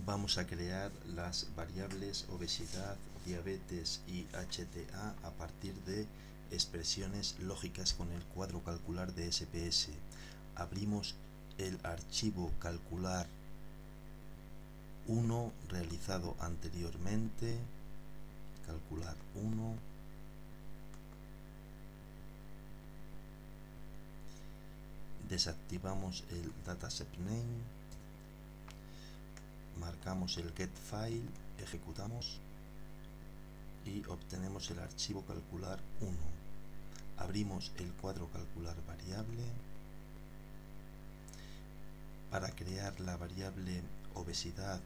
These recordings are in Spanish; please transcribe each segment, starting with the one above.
Vamos a crear las variables obesidad, diabetes y HTA a partir de expresiones lógicas con el cuadro calcular de SPS. Abrimos el archivo calcular 1 realizado anteriormente, calcular 1, desactivamos el dataset name, marcamos el getFile, ejecutamos y obtenemos el archivo calcular 1. Abrimos el cuadro calcular variable. Para crear la variable obesidad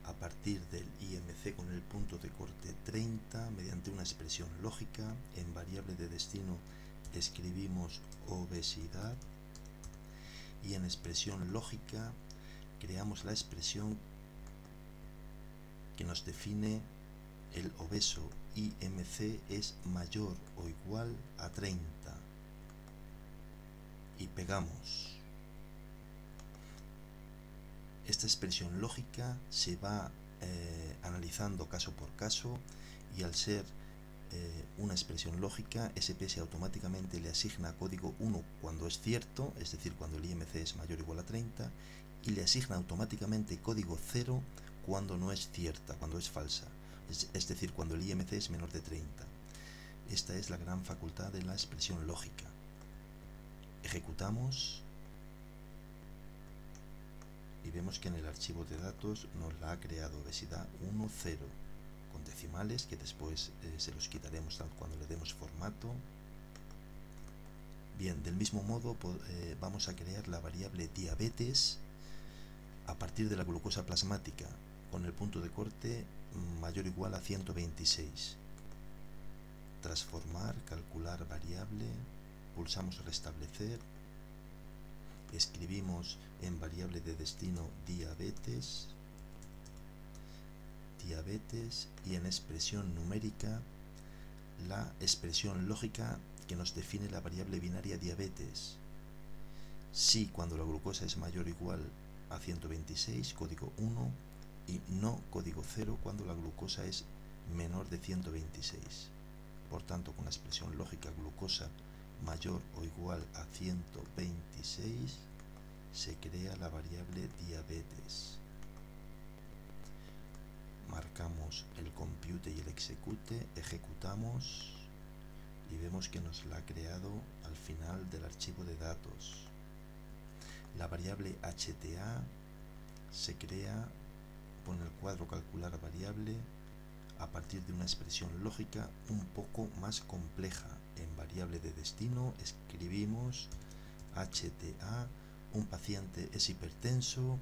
a partir del IMC con el punto de corte 30 mediante una expresión lógica, en variable de destino escribimos obesidad y en expresión lógica creamos la expresión que nos define el obeso. IMC es mayor o igual a 30 y pegamos. Esta expresión lógica se va analizando caso por caso y al ser una expresión lógica, SPS automáticamente le asigna código 1 cuando es cierto, es decir, cuando el IMC es mayor o igual a 30, y le asigna automáticamente código 0 cuando no es cierta, cuando es falsa, es decir, cuando el IMC es menor de 30. Esta es la gran facultad de la expresión lógica. Ejecutamos y vemos que en el archivo de datos nos la ha creado obesidad 10 con decimales que después se los quitaremos cuando le demos formato. Bien, del mismo modo vamos a crear la variable diabetes a partir de la glucosa plasmática con el punto de corte mayor o igual a 126. Transformar, calcular variable, pulsamos restablecer, escribimos en variable de destino diabetes y en expresión numérica la expresión lógica que nos define la variable binaria diabetes. Sí cuando la glucosa es mayor o igual a 126, código 1, y no código 0 cuando la glucosa es menor de 126. Por tanto, con la expresión lógica glucosa mayor o igual a 126 se crea la variable diabetes. Marcamos el compute y el execute, ejecutamos y vemos que nos la ha creado al final del archivo de datos. La variable HTA se crea con el cuadro calcular variable a partir de una expresión lógica un poco más compleja. En variable de destino escribimos HTA, un paciente es hipertenso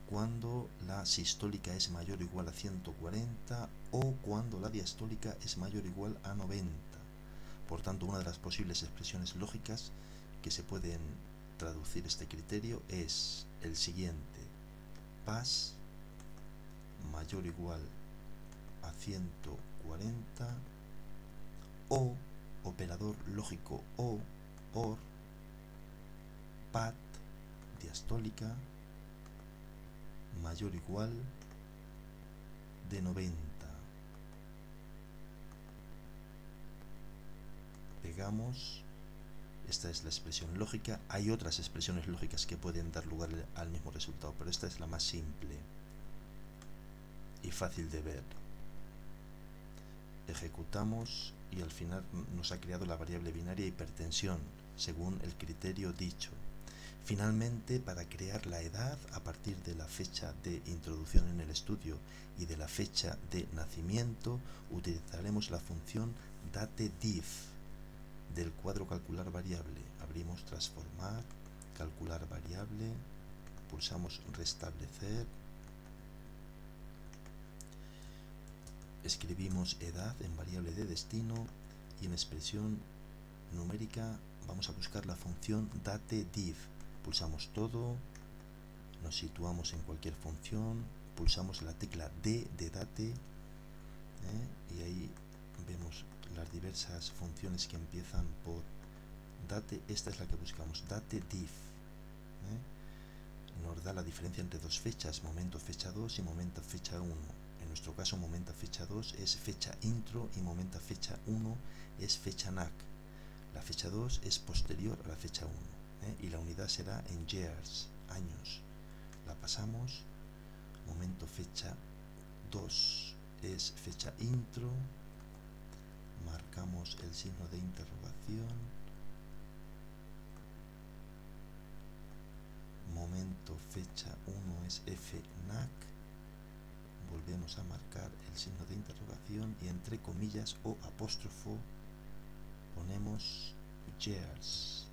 cuando la sistólica es mayor o igual a 140 o cuando la diastólica es mayor o igual a 90. Por tanto, una de las posibles expresiones lógicas que se pueden traducir este criterio es el siguiente: PAS mayor o igual a 140 o operador lógico o OR PAT diastólica mayor o igual de 90. Pegamos. Esta es la expresión lógica. Hay otras expresiones lógicas que pueden dar lugar al mismo resultado, pero esta es la más simple y fácil de ver. Ejecutamos y al final nos ha creado la variable binaria hipertensión según el criterio dicho. Finalmente, para crear la edad a partir de la fecha de introducción en el estudio y de la fecha de nacimiento, utilizaremos la función datediff del cuadro calcular variable. Abrimos transformar, calcular variable, pulsamos restablecer, escribimos edad en variable de destino y en expresión numérica vamos a buscar la función datediff. Pulsamos todo, nos situamos en cualquier función, pulsamos la tecla D de date y ahí vemos las diversas funciones que empiezan por date. Esta es la que buscamos, datediff. nos da la diferencia entre dos fechas, momento fecha 2 y momento fecha 1. En nuestro caso, momento fecha 2 es fecha intro y momento fecha 1 es fecha NAC. La fecha 2 es posterior a la fecha 1, y la unidad será en years, años. La pasamos, momento fecha 2 es fecha intro, marcamos el signo de interrogación, momento fecha 1 es FNAC, volvemos a marcar el signo de interrogación y entre comillas o apóstrofo ponemos years.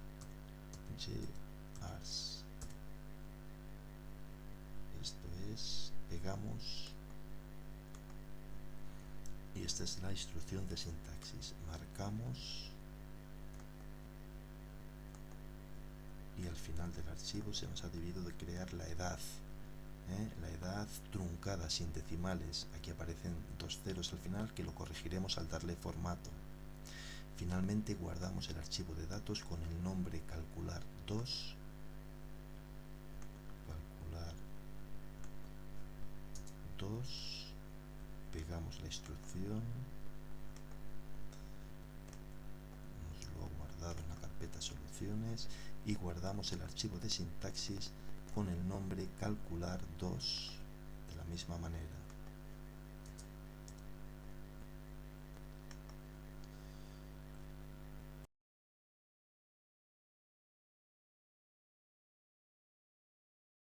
Esto es, pegamos, y esta es la instrucción de sintaxis. Marcamos y al final del archivo se nos ha debido de crear la edad, la edad truncada sin decimales. Aquí aparecen 2 ceros al final que lo corregiremos al darle formato. Finalmente guardamos el archivo de datos con el nombre calcular 2, pegamos la instrucción, nos lo ha guardado en la carpeta soluciones y guardamos el archivo de sintaxis con el nombre calcular 2 de la misma manera.